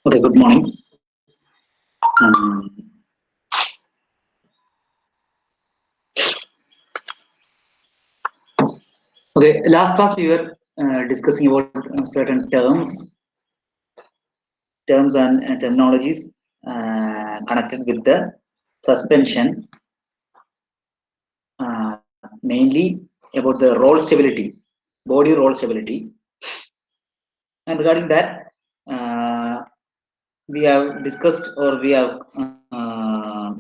Okay, good morning. Um, okay, last class we were discussing about certain terms and terminologies connected with the suspension, mainly about the roll stability, body roll stability. And regarding that, we have discussed or we have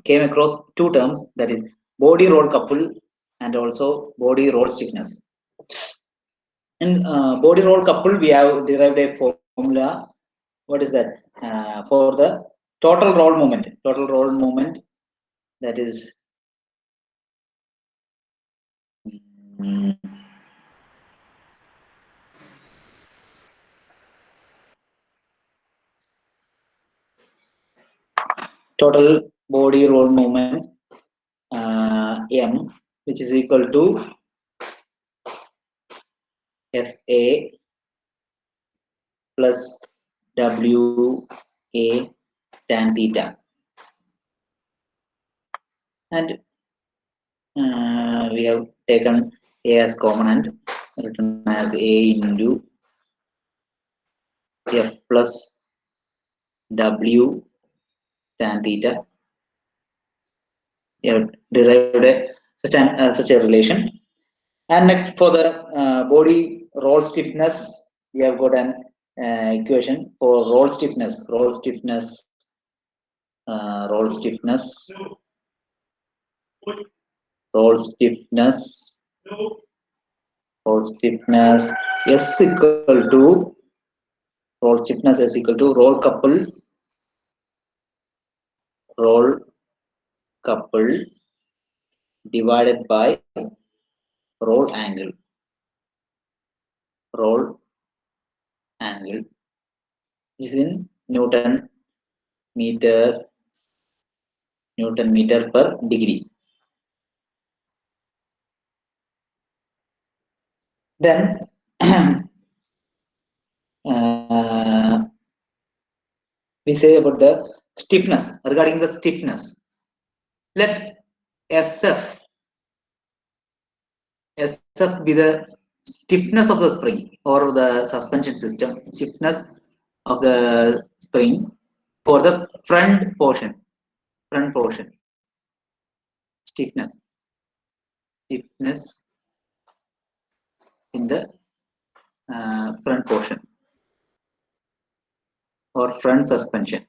came across two terms, that is body roll couple and also body roll stiffness. In body roll couple, we have derived a formula. What is that? For the total roll moment. Total roll moment, that is total body roll moment M, which is equal to FA plus WA tan theta. And we have taken A as common and written as A into F plus W tan theta. We have derived such a relation. And next, for the body roll stiffness, we have got an equation for roll stiffness. Roll stiffness S equal to roll couple divided by roll angle. Is in Newton meter per degree. Then we say about the stiffness. Regarding the stiffness, let SF be the stiffness of the spring or the suspension system, stiffness of the spring for the front portion, stiffness in the front portion or front suspension,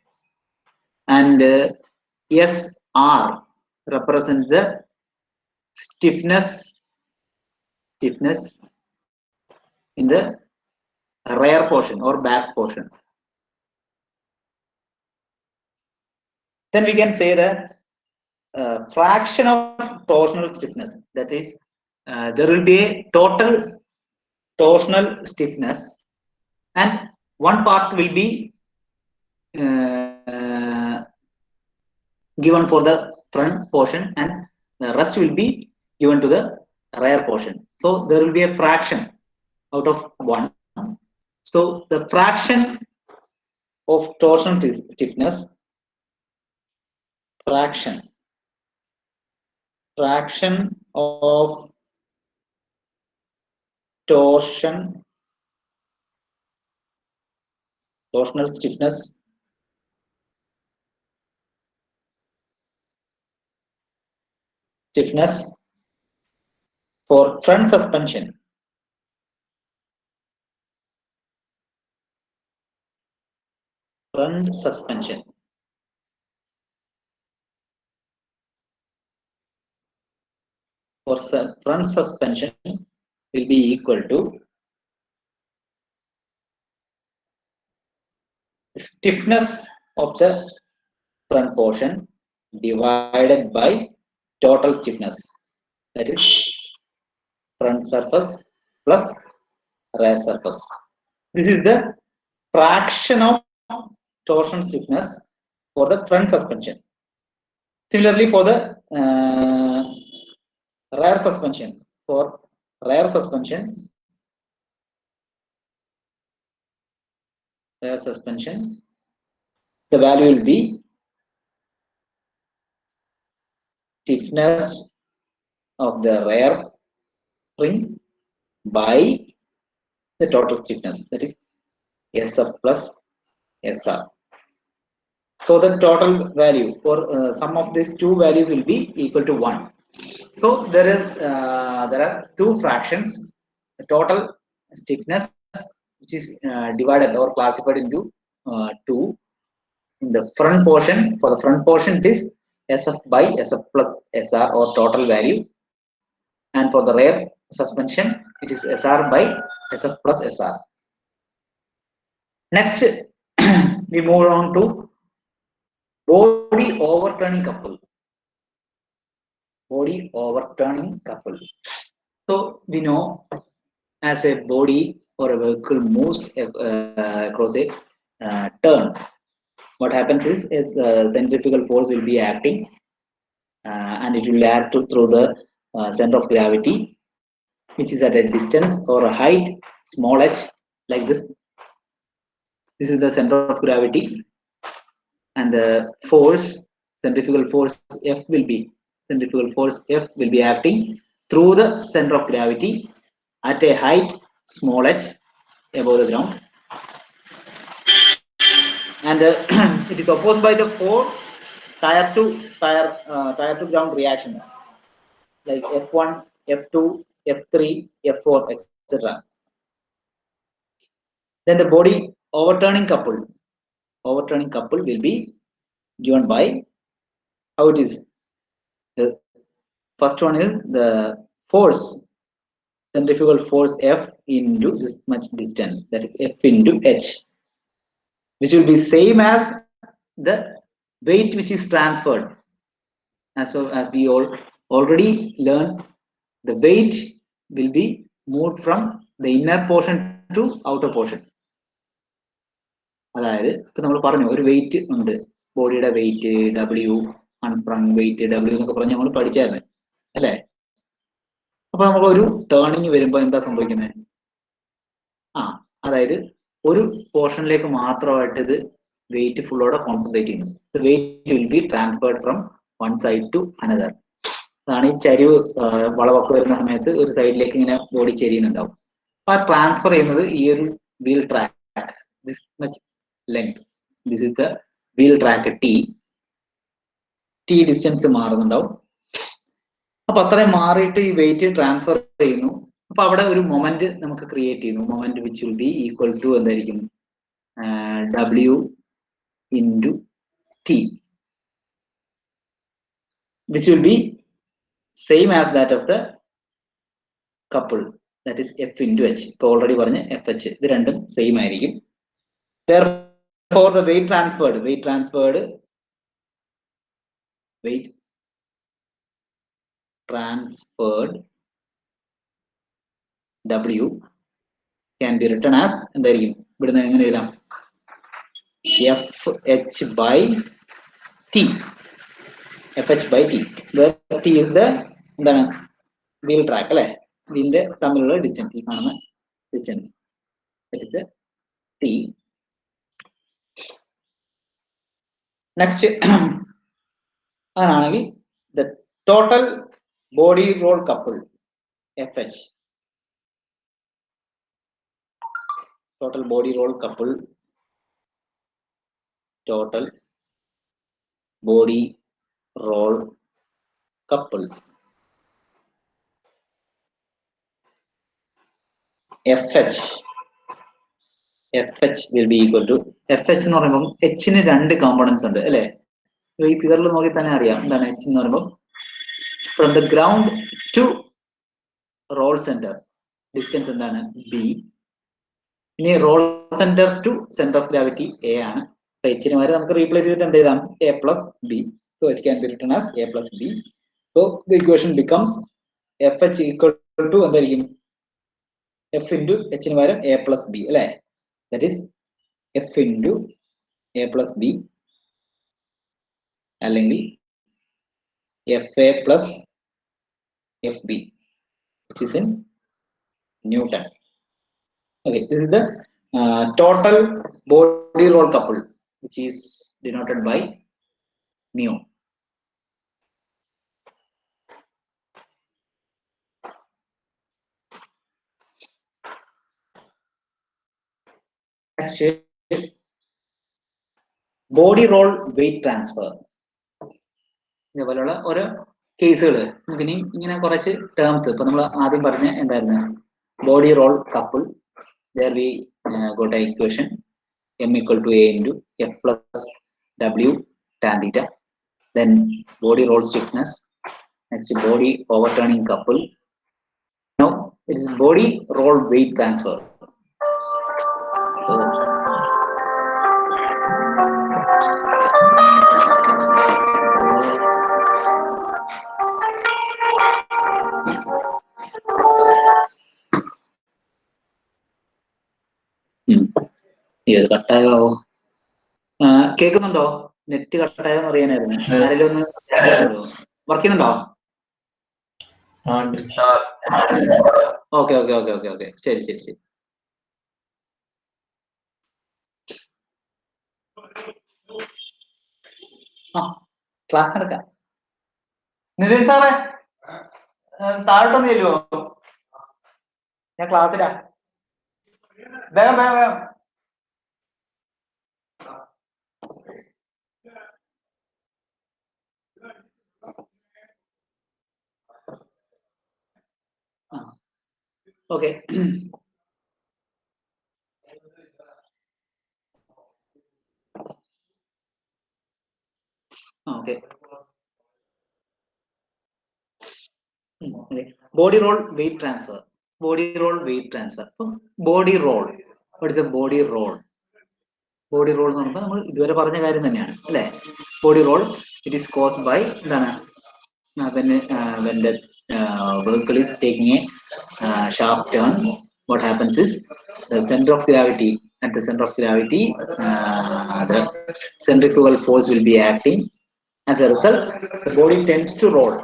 and SR represents the stiffness in the rear portion or back portion. Then we can say that fraction of torsional stiffness, that is there will be a total torsional stiffness and one part will be given for the front portion and the rest will be given to the rear portion. So there will be a fraction out of 1. So the fraction of torsional stiffness, fraction of torsional stiffness for front suspension for front suspension will be equal to stiffness of the front portion divided by total stiffness, that is front surface plus rear surface. This is the fraction of torsion stiffness for the front suspension. Similarly, for the rear suspension, for rare suspension, the value will be stiffness of the rare spring by the total stiffness, that is SF plus SR. So the total value for sum of these two values will be equal to 1. So there are two fractions. The total stiffness, which is divided or classified into two. In the front portion, for the front portion, it is SF by SF plus SR or total value, and for the rare suspension, it is SR by SF plus SR. Next, we move on to body overturning couple. Body overturning couple. So we know, as a body or a vehicle moves across a turn, what happens is centrifugal force will be acting, and it will act through the center of gravity, which is at a distance or a height small h, like this. This is the center of gravity, and the force, centrifugal force F will be acting through the center of gravity at a height small h above the ground, and it is opposed by the four tire to ground reaction, like F1, F2, F3, F4, etc. Then the body overturning couple will be given by how it is. The first one is the force, centrifugal force F into this much distance, that is F into H, which will be same as the weight which is transferred. As we already learned, the weight will be moved from the inner portion to outer portion. അതായത് ഇപ്പൊ നമ്മൾ പറഞ്ഞു ഒരു weight ഉണ്ട്, ബോഡിയുടെ weight W, unsprung weight W എന്നൊക്കെ പറഞ്ഞ് നമ്മൾ പഠിച്ചായിരുന്നു അല്ലേ? അപ്പൊ നമ്മൾ ഒരു ടേണിങ് വരുമ്പോൾ എന്താ സംഭവിക്കുന്നത്? അതായത് ഒരു പോർഷനിലേക്ക് മാത്രമായിട്ട് ഇത് വെയിറ്റ് ഫുള്ളോടെ കോൺസെൻട്രേറ്റ് ചെയ്യുന്നു. Weight will be transferred from one side to another. അതാണ് ഈ ചരിവ്, വളവൊക്കെ വരുന്ന സമയത്ത് ഒരു സൈഡിലേക്ക് ഇങ്ങനെ ബോഡി ചെരിയുന്നുണ്ടാവും. അപ്പൊ ആ ട്രാൻസ്ഫർ ചെയ്യുന്നത് ഈ ഒരു wheel track, this much length, this is the wheel track T distance മാറുന്നുണ്ടാവും. അപ്പൊ അത്രയും മാറിയിട്ട് ഈ വെയിറ്റ് ട്രാൻസ്ഫർ ചെയ്യുന്നു. അപ്പൊ അവിടെ ഒരു മൊമെന്റ് നമുക്ക് ക്രിയേറ്റ് ചെയ്യുന്നു. Moment which will be equal to എന്തായിരിക്കും? W into T, which will be same as that of the couple, that is F into H. ഇപ്പൊ ഓൾറെഡി പറഞ്ഞ FH, ഇത് രണ്ടും സെയിം ആയിരിക്കും. Therefore the weight transferred W can be written as എന്തായിരിക്കും? ഇവിടുന്ന് എങ്ങനെ എഴുതാം? FH by T. FH by T, where T is the എന്താണ് വീൽ ട്രാക്ക് അല്ലെ? വീലിന്റെ തമ്മിലുള്ള ഡിസ്റ്റൻസ്, ഈ കാണുന്ന ഡിസ്റ്റൻസ്, T. നെക്സ്റ്റ് അങ്ങനാണെങ്കിൽ the total body roll couple FH, total body roll couple FH will be equal to FH എന്ന് പറയുമ്പോൾ Hന് രണ്ട് കോമ്പണൻസ് ഉണ്ട് അല്ലെ? ഈ ഫിഗറിൽ നോക്കി തന്നെ അറിയാം എന്താണ് H എന്ന് പറയുമ്പോൾ from the ground to roll centre distance എന്താണ്? B. ഇനി roll centre to centre of gravity A ആണ്. അപ്പൊ Hന് വരെ നമുക്ക് റീപ്ലേസ് ചെയ്തിട്ട് എന്ത് എഴുതാം? A plus B. So it can be written as A plus B. So the equation becomes FH equal to എന്തായിരിക്കും? F into Hന് പകരം A plus B അല്ലെ? That is F into A plus B അല്ലെങ്കിൽ FA plus FB. which is in Newton. Okay, this is the total body roll couple, which is denoted by mu. Next, body roll weight transfer. ഇതേപോലെയുള്ള ഓരോ കേസുകൾ നമുക്കിനി ഇങ്ങനെ കുറച്ച് terms ഇപ്പൊ നമ്മൾ ആദ്യം പറഞ്ഞ എന്തായിരുന്നു body roll couple there we got a equation m equal to a into f plus w tan theta, then body roll stiffness, next body overturning couple. Now it is body roll weight transfer. So, ഇത് കട്ടായോ കേൾക്കുന്നുണ്ടോ? Net കട്ടായോ എന്ന് അറിയാനായിരുന്നു. ആരെങ്കിലും ഒന്ന് work ചെയ്യുന്നുണ്ടോ? Okay okay okay okay okay ശരി ശരി ശരി. ആ ക്ലാസ് എടുക്കാം. നിതിൻ സാറേ താഴോട്ടൊന്നും ചെല്ലുവോ? ഞാൻ ക്ലാസ്സിലാ. വേഗം വേഗം വേഗം. Okay okay body roll weight transfer. Body roll weight transfer. Body roll. What is a body roll? Body roll എന്ന് പറയുമ്പോൾ നമ്മൾ ഇതുവരെ പറഞ്ഞ കാര്യം തന്നെയാണ് അല്ലേ? Body roll, it is caused by എന്താണ് when the vehicle is taking a sharp turn, what happens is the center of gravity, at the center of gravity the centrifugal force will be acting. As a result, the body tends to roll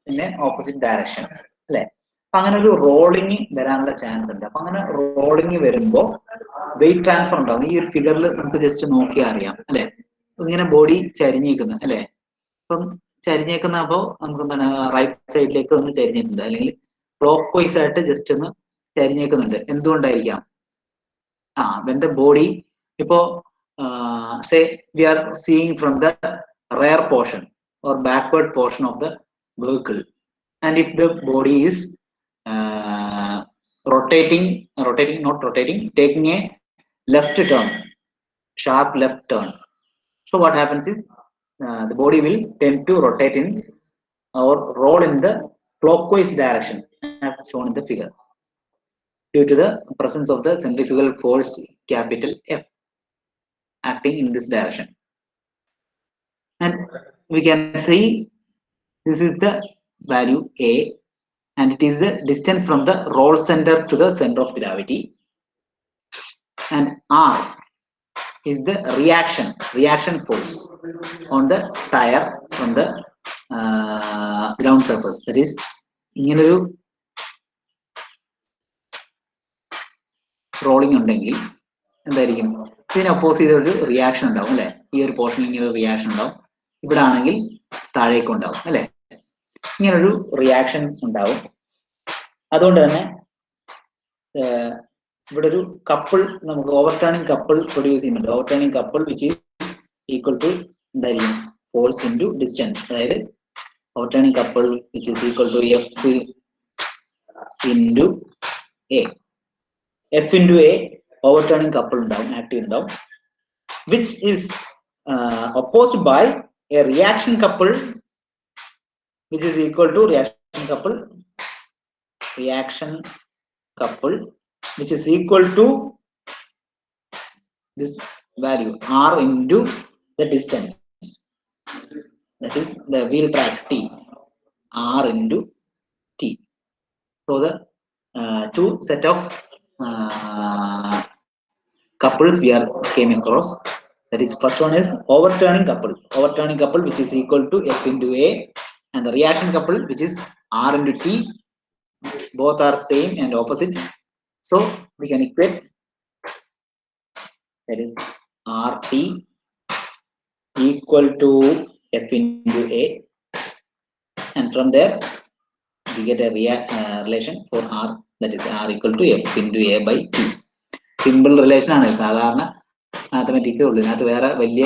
in an opposite direction. അല്ലെ? അപ്പൊ അങ്ങനെ ഒരു rolling വരാനുള്ള chance ഉണ്ട്. അപ്പൊ അങ്ങനെ rolling വരുമ്പോൾ wait transfer ഉണ്ടാവും. ഈ ഒരു ഫിഗറിൽ നമുക്ക് ജസ്റ്റ് നോക്കിയാൽ അറിയാം അല്ലെ? ഇങ്ങനെ ബോഡി ചരിഞ്ഞേക്കുന്നു അല്ലെ? അപ്പം ചരിഞ്ഞേക്കുന്ന അപ്പോ നമുക്ക് എന്താണ് റൈറ്റ് സൈഡിലേക്ക് ഒന്ന് ചരിഞ്ഞിട്ടുണ്ട്, അല്ലെങ്കിൽ ക്ലോക്ക് വൈസ് ആയിട്ട് ജസ്റ്റ് ഒന്ന് ചരിഞ്ഞേക്കുന്നുണ്ട്. എന്തുകൊണ്ടായിരിക്കാം? when the body ഇപ്പോ say we are seeing from the rear portion or backward portion of the vehicle, and if the body is taking a left turn, sharp left turn, so what happens is the body will tend to rotate in or roll in the clockwise direction as shown in the figure, due to the presence of the centrifugal force capital F acting in this direction. And we can see this is the value A, and it is the distance from the roll center to the center of gravity, and R is the reaction force on the tire from the ground surface. That is ഇങ്ങനൊരു rolling ഉണ്ടെങ്കിൽ എന്തായിരിക്കും? ഇതിന് oppose ചെയ്തൊരു reaction ഉണ്ടാവും അല്ലെ? ഈ ഒരു പോർഷനിൽ ഇങ്ങനെ ഒരു റിയാക്ഷൻ ഉണ്ടാവും, ഇവിടെ ആണെങ്കിൽ താഴേക്ക് ഉണ്ടാവും അല്ലെ? ഇങ്ങനൊരു റിയാക്ഷൻ ഉണ്ടാവും. അതുകൊണ്ട് തന്നെ ഇവിടെ ഒരു കപ്പിൾ നമുക്ക് ഓവർടേണിംഗ് കപ്പിൾ പ്രൊഡ്യൂസ് ചെയ്യുന്നുണ്ട്. Overturning couple which is equal to എന്തായിരിക്കും? Force into distance. അതായത് overturning couple which is equal to F into A. F into A overturning couple down, active down, which is opposed by a reaction couple, which is equal to reaction couple, which is equal to this value R into the distance, that is the wheel track T, R into T. So the two set of couples we are came across. That is, first one is overturning couple which is equal to F into A, and the reaction couple which is R into T, both are same and opposite. So we can equate, that is RT equal to F into A, and from there we get a relation for R, that is R equal to F into A by T. Simple relation ആണ് സാധാരണ മാത്തമാറ്റിക്സേ ഉള്ളൂ. ഇതിനകത്ത് വേറെ വലിയ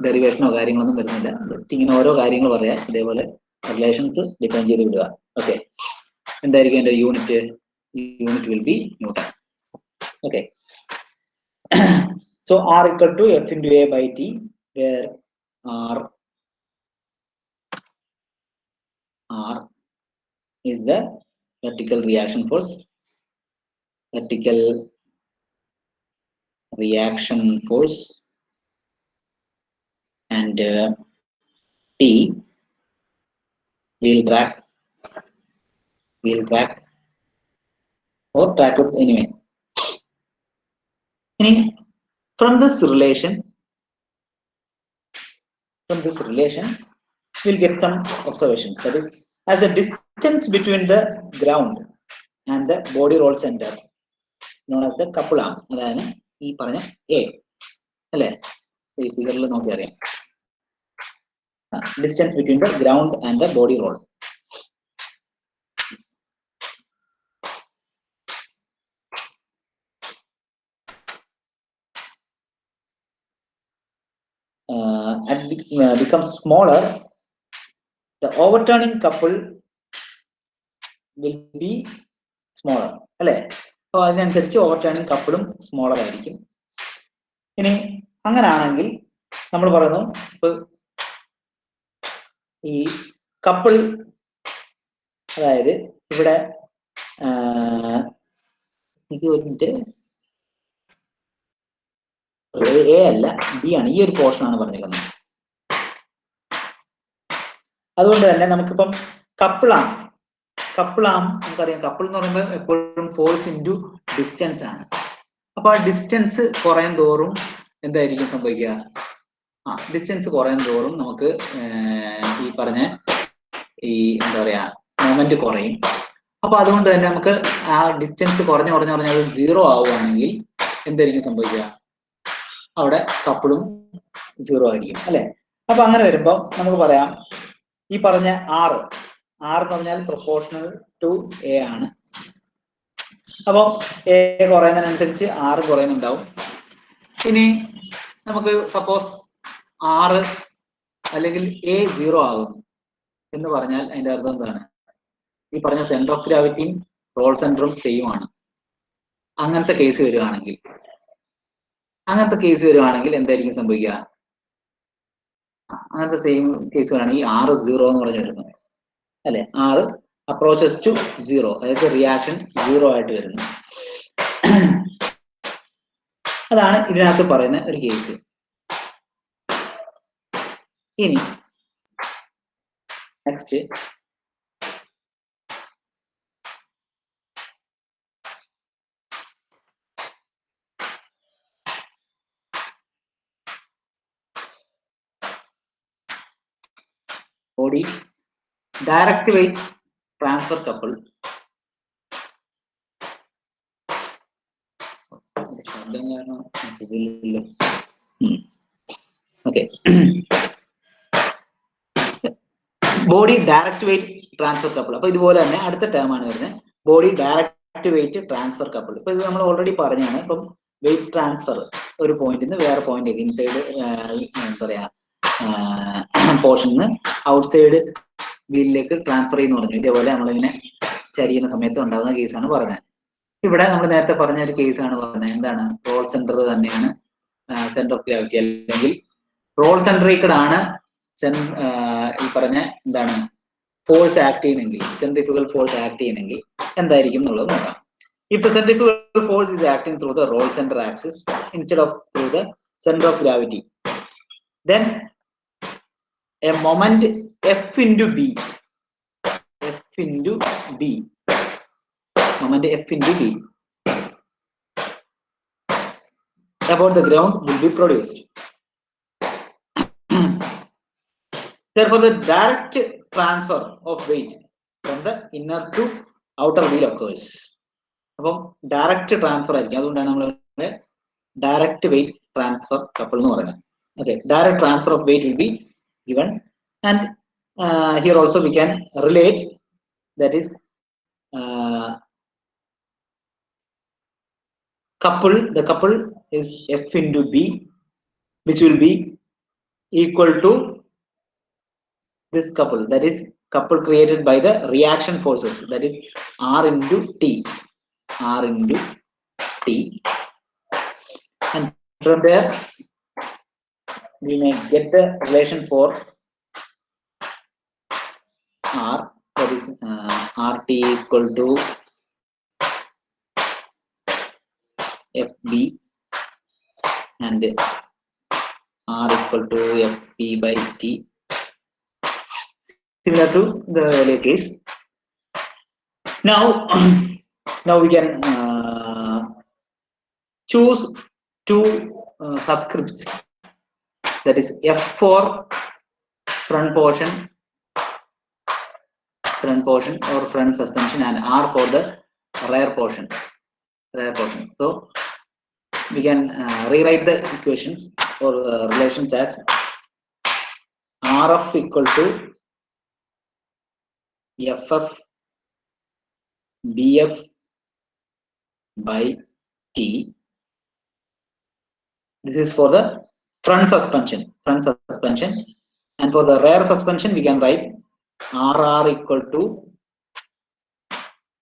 ഡെറിവേഷനോ കാര്യങ്ങളൊന്നും വരുന്നില്ല. Just ഇങ്ങനെ ഓരോ കാര്യങ്ങൾ പറയാം, ഇതേപോലെ റിലേഷൻസ് ഡിഫൈൻ ചെയ്ത് വിടുക. ഓക്കെ, എന്തായിരിക്കും എൻ്റെ unit? Unit will be newton. Okay, so R equal to F into A by T, where R is the vertical reaction force, and T wheel drag or track it anyway. From this relation we'll get some observations. That is, as the distance between the ground and the body roll center known as the couple arm, അതായത് ഈ പറഞ്ഞ A അല്ലേ, ഈ ഫിഗറിൽ നോക്കി അറിയാം. Distance between the ground and the body roll. Becomes smaller, the overturning couple will be smaller അല്ലേ. അപ്പോൾ അതിനനുസരിച്ച് ഓവർടേണിംഗ് കപ്പിളും സ്മോളർ ആയിരിക്കും. ഇനി അങ്ങനാണെങ്കിൽ നമ്മൾ പറയുന്നു, ഇപ്പൊ ഈ കപ്പിൾ, അതായത് ഇവിടെ എനിക്ക് തോന്നിട്ട് എ അല്ല ബി ആണ്, ഈ ഒരു പോർഷൻ ആണ് പറഞ്ഞിരിക്കുന്നത്. അതുകൊണ്ട് തന്നെ നമുക്കിപ്പം കപ്പിളാം നമുക്കറിയാം, കപ്പിൾ എന്ന് പറയുമ്പോൾ എപ്പോഴും ഫോഴ്സ് ഇൻറ്റു ഡിസ്റ്റൻസ് ആണ്. അപ്പൊ ആ ഡിസ്റ്റൻസ് കുറയും തോറും എന്തായിരിക്കും സംഭവിക്കുക? ഡിസ്റ്റൻസ് കുറയും തോറും നമുക്ക് ഈ പറഞ്ഞ ഈ എന്താ പറയാ മൊമെന്റ് കുറയും. അപ്പൊ അതുകൊണ്ട് തന്നെ നമുക്ക് ആ ഡിസ്റ്റൻസ് കുറഞ്ഞ് അത് 0 ആവുകയാണെങ്കിൽ എന്തായിരിക്കും സംഭവിക്കുക? അവിടെ കപ്പിളും 0 ആയിരിക്കും അല്ലെ. അപ്പൊ അങ്ങനെ വരുമ്പോൾ നമുക്ക് പറയാം, ഈ പറഞ്ഞ R എന്ന് പറഞ്ഞാൽ പ്രൊപ്പോർഷണൽ ടു A ആണ്. അപ്പോ A കുറയുന്നതിനനുസരിച്ച് R കുറയുന്നുണ്ടാവും. ഇനി നമുക്ക് സപ്പോസ് R അല്ലെങ്കിൽ A 0 ആകും എന്ന് പറഞ്ഞാൽ അതിന്റെ അർത്ഥം എന്താണ്? ഈ പറഞ്ഞ സെന്റർ ഓഫ് ഗ്രാവിറ്റിയും റോൾ സെന്ററും സെയിം ആണ്. അങ്ങനത്തെ കേസ് വരുവാണെങ്കിൽ എന്തായിരിക്കും സംഭവിക്കുക? അങ്ങനത്തെ സെയിം കേസ് വരികയാണെങ്കിൽ R 0 എന്ന് പറഞ്ഞു വരുന്നത് അല്ലെ. R അപ്രോച്ചസ് ടു 0, അതായത് റിയാക്ഷൻ 0 ആയിട്ട് വരുന്നു. അതാണ് ഇതിനകത്ത് പറയുന്ന ഒരു കേസ്. ഇനി next body direct weight transfer couple. Okay. Body direct weight transfer couple. അപ്പൊ ഇതുപോലെ തന്നെ അടുത്ത ടേം ആണ് വരുന്നത്, body direct weight transfer couple. ഇപ്പൊ ഇത് നമ്മൾ ഓൾറെഡി പറഞ്ഞാണ്. ഇപ്പം വെയിറ്റ് ട്രാൻസ്ഫർ ഒരു പോയിന്റിൽ നിന്ന് വേറെ പോയിന്റിലേക്ക്, ഇൻസൈഡ് എന്താ പറയാ പോർഷനിൽ നിന്ന് ഔട്ട്സൈഡ് വീലിലേക്ക് ട്രാൻസ്ഫർ ചെയ്യുന്നു പറഞ്ഞു. ഇതേപോലെ നമ്മളിങ്ങനെ ചരിയുന്ന സമയത്ത് ഉണ്ടാകുന്ന കേസാണ് പറഞ്ഞത്. ഇവിടെ നമ്മൾ നേരത്തെ പറഞ്ഞ ഒരു കേസാണ് പറഞ്ഞത്. എന്താണ്? റോൾ സെന്റർ തന്നെയാണ് സെന്റർ ഓഫ് ഗ്രാവിറ്റി, അല്ലെങ്കിൽ റോൾ സെന്ററിക്കടാണ് ഈ പറഞ്ഞ എന്താണ് ഫോഴ്സ് ആക്ട് ചെയ്യുന്നെങ്കിൽ, സെൻട്രിഫ്യൂഗൽ ഫോഴ്സ് ആക്ട് ചെയ്യുന്നെങ്കിൽ എന്തായിരിക്കും എന്നുള്ളത് നോക്കാം. If the centrifugal force is acting through the roll center axis instead of through the center of gravity, then a moment F into B, moment F into B about the ground will be produced. Therefore, the direct transfer of weight from the inner to outer wheel occurs. അപ്പം direct transfer ആയിരിക്കും. അതുകൊണ്ടാണ് നമ്മൾ direct weight transfer couple എന്ന് പറയുന്നത്. Okay, direct transfer of weight will be given, and here also we can relate, that is couple, the couple is F into B, which will be equal to this couple, that is couple created by the reaction forces, that is R into T, R into T, and from there we may get the relation for R, that is RT equal to FB and R equal to FP by T, similar to the earlier case. Now we can choose two subscripts, that is F for front portion or front suspension, and R for the rear portion. So we can rewrite the equations or relations as RF equal to FF BF by T. This is for the front suspension, and for the rear suspension we can write RR equal to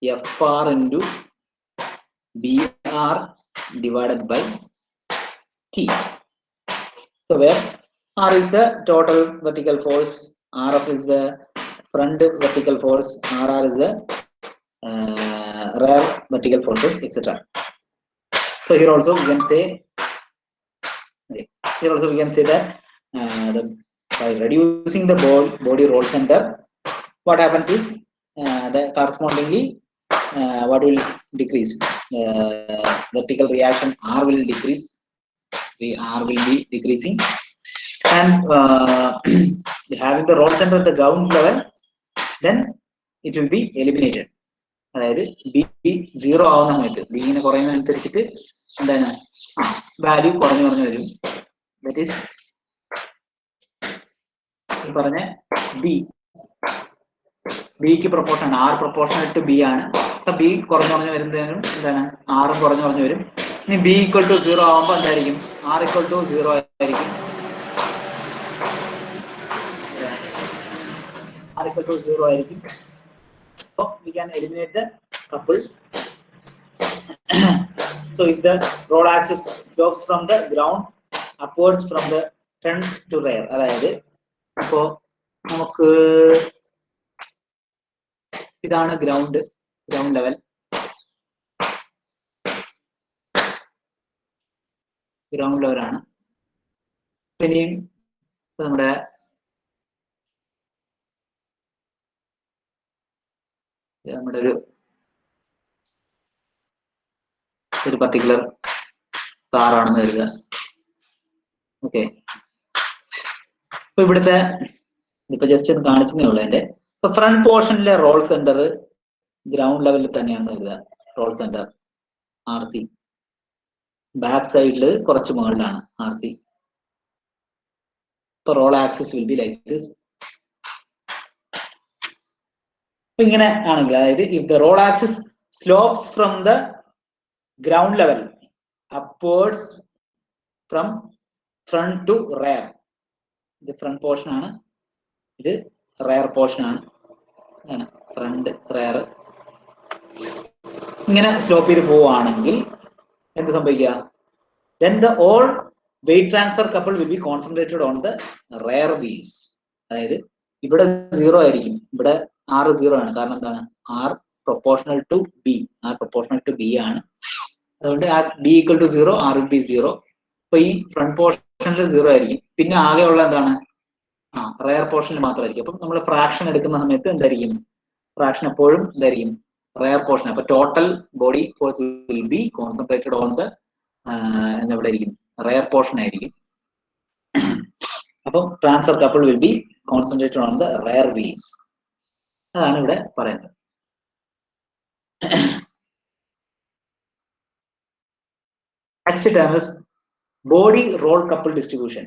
FR into BR divided by T. So where R is the total vertical force, RF is the front vertical force, RR is the rear vertical forces, etc. So here also we can say that by reducing the body roll center, what happens is the correspondingly what will decrease, vertical reaction R will decrease, the R will be decreasing, and having the roll center at the ground level, then it will be eliminated. അതായത് B 0 ആവുന്ന സമയത്ത്, B ഇങ്ങനെ കുറയുന്നതനുസരിച്ചിട്ട് എന്താണ് value കുറഞ്ഞു വരും. That is ഈ പറഞ്ഞ ബിക്ക് proportion, R proportional to B ആണ്. അപ്പൊ ബി കുറഞ്ഞു വരുന്നതിനും എന്താണ് ആറും കുറഞ്ഞു വരും. ഇനി ബി ഈക്വൽ ടു 0 ആവുമ്പോൾ എന്തായിരിക്കും, ആർ ഈക്വൽ ടു 0 ആയിരിക്കും. R equal to 0 ആയിരിക്കും. So we can eliminate the couple. So if the roll axis slopes from the ground upwards from the front to rear, അതായത് ഇപ്പോ നമുക്ക് ഇതാണ് ഗ്രൗണ്ട് ലെവൽ, ആണ്. ഇനിയും നമ്മുടെ ഒരു പർട്ടിക്കുലർ കാറാണെന്ന് കരുതുക. ഓക്കെ, അപ്പൊ ഇവിടുത്തെ ഇപ്പൊ ജസ്റ്റ് ഒന്ന് കാണിച്ചതേ ഉള്ളൂ. എന്റെ ഇപ്പൊ ഫ്രണ്ട് പോർഷനിലെ റോൾ സെന്റർ ഗ്രൗണ്ട് ലെവലിൽ തന്നെയാണെന്ന് കരുതുക. റോൾ സെന്റർ RC, ബാക്ക് സൈഡിൽ കുറച്ച് മുകളിലാണ് RC. ഇപ്പൊ roll axis will be like this. ഇങ്ങനെ ആണെങ്കിൽ, അതായത് if the roll axis slopes from the ground level upwards from front to rear, ഇത് ഫ്രണ്ട് പോർഷൻ ആണ്, ഇത് റെയർ പോർഷൻ ആണ്, ഫ്രണ്ട് റെയർ. ഇങ്ങനെ സ്ലോപ്പ് ചെയ്ത് പോവുകയാണെങ്കിൽ എന്ത് സംഭവിക്കുക, then the all weight transfer couple will be concentrated on the rear wheels. അതായത് ഇവിടെ 0 ആയിരിക്കും, ഇവിടെ R 0 ആണ്. കാരണം എന്താണ്, R proportional to B, ആണ്. അതുകൊണ്ട് as B equal to 0, R will be 0. അപ്പൊ ഈ ഫ്രണ്ട് പോർഷനിൽ 0 ആയിരിക്കും. പിന്നെ ആകെയുള്ള എന്താണ്, റെയർ പോർഷനിൽ മാത്രമായിരിക്കും. അപ്പം നമ്മൾ ഫ്രാക്ഷൻ എടുക്കുന്ന സമയത്ത് എന്തായിരിക്കും, ഫ്രാക്ഷൻ എപ്പോഴും എന്തായിരിക്കും, റെയർ പോർഷൻ. അപ്പൊ total body force will be concentrated on the എവിടെ ആയിരിക്കും, റെയർ പോർഷൻ ആയിരിക്കും. അപ്പം transfer couple will be concentrated on the rare wheels. അതാണ് ഇവിടെ പറയുന്നത്. Next term is body roll couple distribution.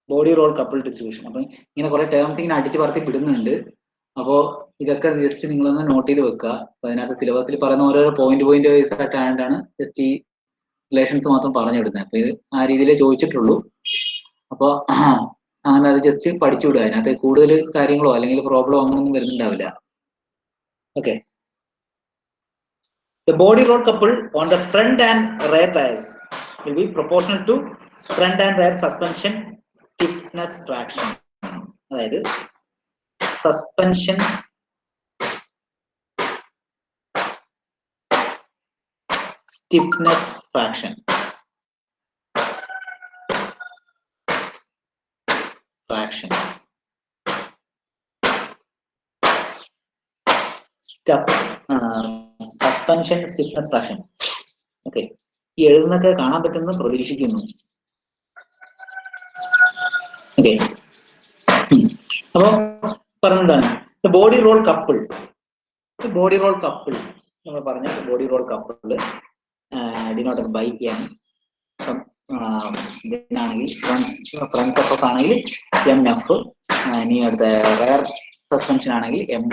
Body roll couple distribution. അപ്പം ഇങ്ങനെ കുറെ ടേംസ് ഇങ്ങനെ അടിച്ചു പറത്തി വിടുന്നുണ്ട്. അപ്പോൾ ഇതൊക്കെ ജസ്റ്റ് നിങ്ങളൊന്ന് നോട്ട് ചെയ്ത് വെക്കുക. അപ്പൊ അതിനകത്ത് സിലബസിൽ പറയുന്ന ഓരോരോ പോയിന്റ് വൈസ് ആയിട്ടാണ് ജസ്റ്റ് ഈ റിലേഷൻസ് മാത്രം പറഞ്ഞു വിടുന്നത്. അപ്പൊ ഇത് ആ രീതിയിലേ ചോദിച്ചിട്ടുള്ളൂ. അപ്പോൾ അങ്ങനെ അത് ജസ്റ്റ് പഠിച്ചു വിടുക. അതിനകത്ത് കൂടുതൽ കാര്യങ്ങളോ അല്ലെങ്കിൽ പ്രോബ്ലമോ അങ്ങനെയൊന്നും വരുന്നുണ്ടാവില്ല. Okay. The body roll couple on the front and rear tires will be proportional to front and rear suspension stiffness fraction. അതായത് suspension stiffness fraction. Suspension stiffness fraction. Okay. ഈ എഴുതുന്നൊക്കെ കാണാൻ പറ്റുമെന്ന് പ്രതീക്ഷിക്കുന്നു. ഓക്കെ. അപ്പൊ പറഞ്ഞതാണ് body roll couple. Body roll couple നമ്മൾ പറഞ്ഞ body roll couple denoted by M. ഇതിനാണെങ്കിൽ ഫ്രണ്ട് സർഫസ് ആണെങ്കിൽ എം എഫ്, ഇനി അടുത്ത റെയർ സസ്പെൻഷൻ ആണെങ്കിൽ എം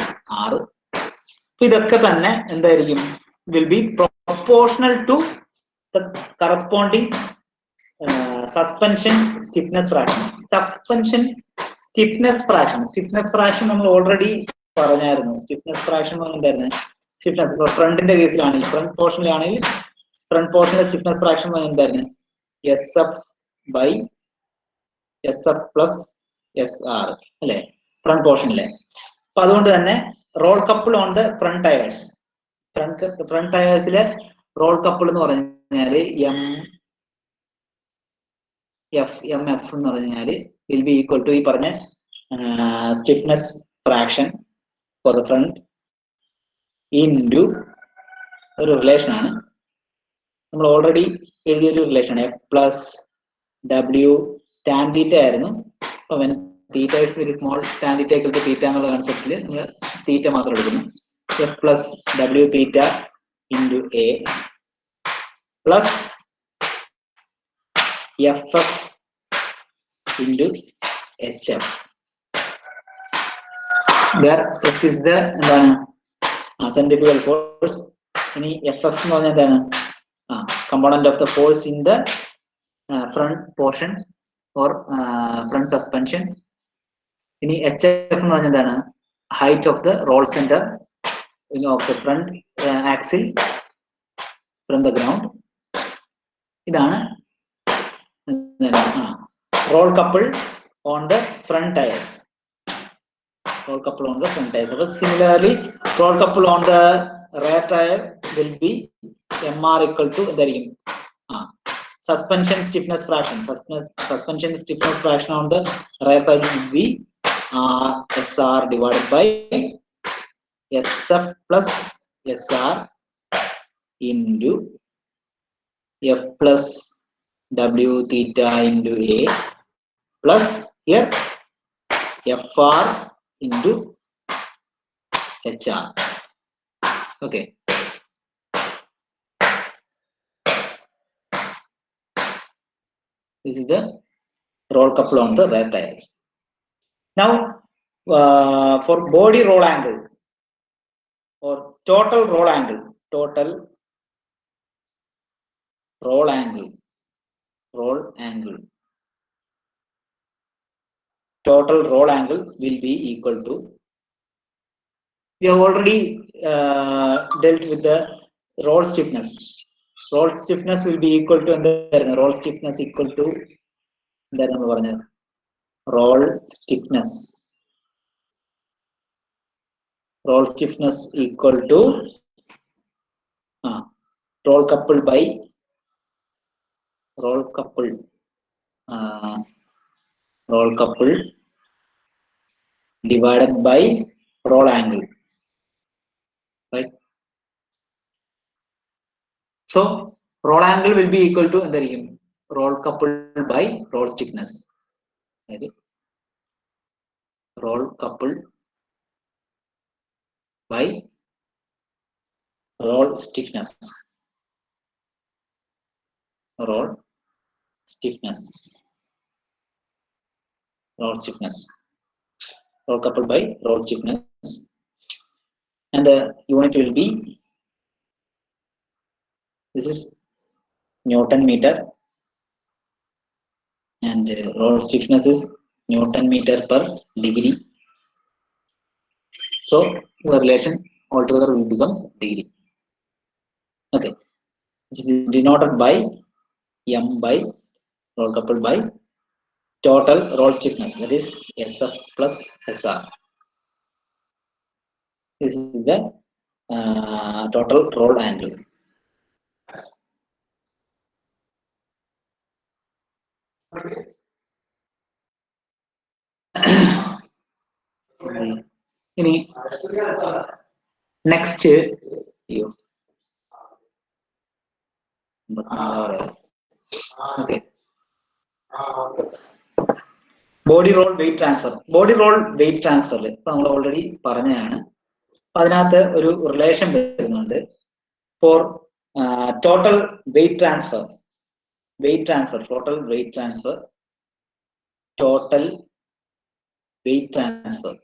ആർ. ഇതൊക്കെ തന്നെ എന്തായിരിക്കും? Will be proportional to the corresponding suspension stiffness fraction. Suspension stiffness fraction. Stiffness fraction നമ്മൾ ഓൾറെഡി പറഞ്ഞായിരുന്നു. സ്റ്റിഫ്നെസ് ഫ്രാക്ഷൻ എന്തായിരുന്നു? സ്റ്റിഫ്നെസ് ഫ്രണ്ടിന്റെ കേസിലാണെങ്കിൽ ഫ്രണ്ട് പോർഷനിലാണെങ്കിൽ ഫ്രണ്ട് പോർഷനിലെ സ്റ്റിഫ്നെസ് ഫ്രാക്ഷൻ എന്തായിരുന്നു? S F by S F plus S R അല്ലെ, ഫ്രണ്ട് പോർഷനിലെ. അപ്പൊ അതുകൊണ്ട് തന്നെ roll couple on the front tyres. Front ടയേഴ്സിലെ റോൾ കപ്പിൾ എന്ന് പറഞ്ഞാല് എം എഫ് എന്ന് പറഞ്ഞാല് വിൽ ബി ഈക്വൽ ടു ഈ പറഞ്ഞ stiffness fraction for the front into ഒരു റിലേഷൻ ആണ്. നമ്മൾ ഓൾറെഡി എഴുതിയൊരു relation F plus W tan theta ആയിരുന്നു. അപ്പൊ theta is very small, tan theta equal to theta എന്നുള്ള കൺസെപ്റ്റിൽ നമ്മൾ തീറ്റ മാത്രം എടുക്കുന്നു. F plus W theta into A plus F F into H F. F is the എന്താണ് centrifugal force. ഇനി F F എന്ന് പറഞ്ഞാൽ എന്താണ്? component of the force in the front portion or front suspension. ഇനി HF എന്ന് പറഞ്ഞാൽ എന്താണ്? height of the roll center of the front axle from the ground. ഇതാണ് roll couple on the front tires. Roll couple on the front tires. But similarly, roll couple on the rear tire will be MR equal to suspension stiffness fraction. Suspension stiffness fraction on the rear side will be SR divided by SF plus SR into F plus W theta into A plus here FR into HR. Okay. This is the roll couple on the rear tires. Now, for body roll angle or total roll angle, total roll angle will be equal to. We have already dealt with the roll stiffness. Roll stiffness will be equal to roll stiffness equal to roll stiffness equal to roll couple by roll couple divided by roll angle, right? So roll angle will be equal to roll couple by roll stiffness. Roll couple by roll stiffness. Roll stiffness. Roll stiffness. Roll coupled by roll stiffness. And the unit will be, this is Newton meter, and roll stiffness is Newton meter per degree. So the relation altogether will becomes degree. Okay, this is denoted by M by roll coupled by total roll stiffness, that is SF plus SR. This is the total roll angle. Next, okay. Body roll weight transfer. Body roll weight transfer. We already പറഞ്ഞതാണ്. അതിനകത്ത് ഒരു relation വരുന്നുണ്ട് for total weight transfer. Weight transfer. Total weight transfer. Total weight transfer.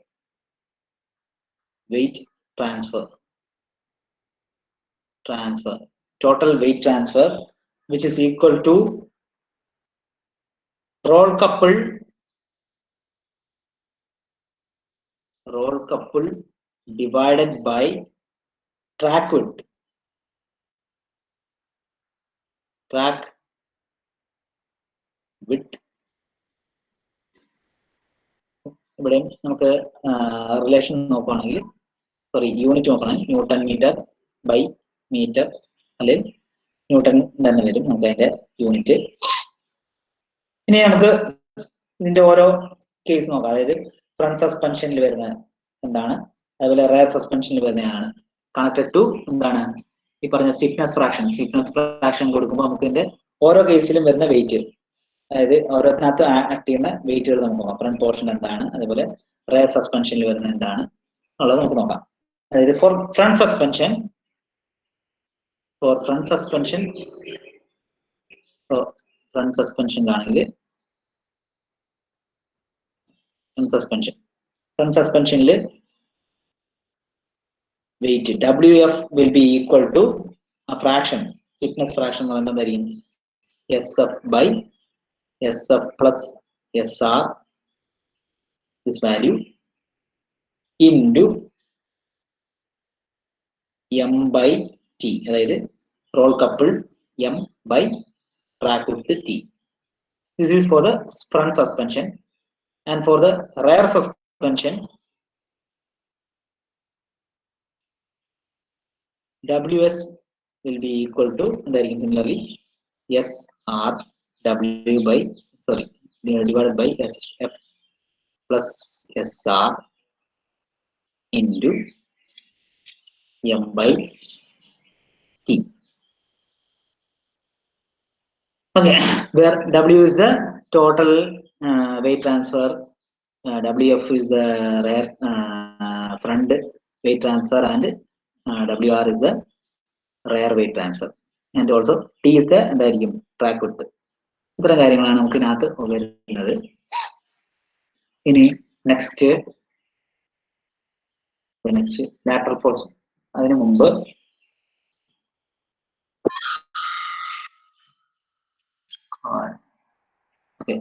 Weight transfer. Transfer. Total weight transfer, which is equal to roll couple divided by track width. Track width. ഇവിടെ നമുക്ക് relation നോക്കുകയാണെങ്കിൽ, sorry, unit നോക്കുകയാണെങ്കിൽ Newton meter by meter, അല്ലെങ്കിൽ Newton തന്നെ വരും നമുക്ക് അതിന്റെ unit. ഇനി നമുക്ക് ഇതിന്റെ ഓരോ കേസ് നോക്കാം. അതായത് ഫ്രണ്ട് സസ്പെൻഷനിൽ വരുന്ന എന്താണ്, അതുപോലെ റയർ സസ്പെൻഷനിൽ വരുന്നതാണ്. കണക്റ്റഡ് ടു എന്താണ് ഈ പറഞ്ഞ സ്റ്റിഫ്നെസ് ഫ്രാക്ഷൻ. സ്റ്റിഫ്നെസ് ഫ്രാക്ഷൻ കൊടുക്കുമ്പോൾ നമുക്ക് ഇതിന്റെ ഓരോ കേസിലും വരുന്ന വെയിറ്റ്, അതായത് ഓരോത്തിനകത്ത് ആക്ട് ചെയ്യുന്ന വെയിറ്റുകൾ നമുക്ക് നോക്കാം. ഫ്രണ്ട് പോർഷൻ എന്താണ്, അതുപോലെ റയർ സസ്പെൻഷനിൽ വരുന്ന എന്താണ് ഉള്ളത് നമുക്ക് നോക്കാം. അതായത് ഫോർ ഫ്രണ്ട് സസ്പെൻഷൻ ആണെങ്കിൽ front suspension weight WF will be equal to a fraction, stiffness fraction SF by SF plus SR, this value, into M by T, അതായത് roll coupled M by track width T. This is for the front suspension. And for the rear suspension, WS will be equal to, similarly, SR W by, sorry, divided by SF plus SR into M by T. Okay, where W is the total weight transfer, WF is the rear front weight transfer, and WR is the rear weight transfer, and also T is the track width. ഇത്തരം കാര്യങ്ങളാണ് നമുക്ക് ഇതിനകത്ത് വരുന്നത്. ഇനി next lateral force. അതിനു മുമ്പ് okay,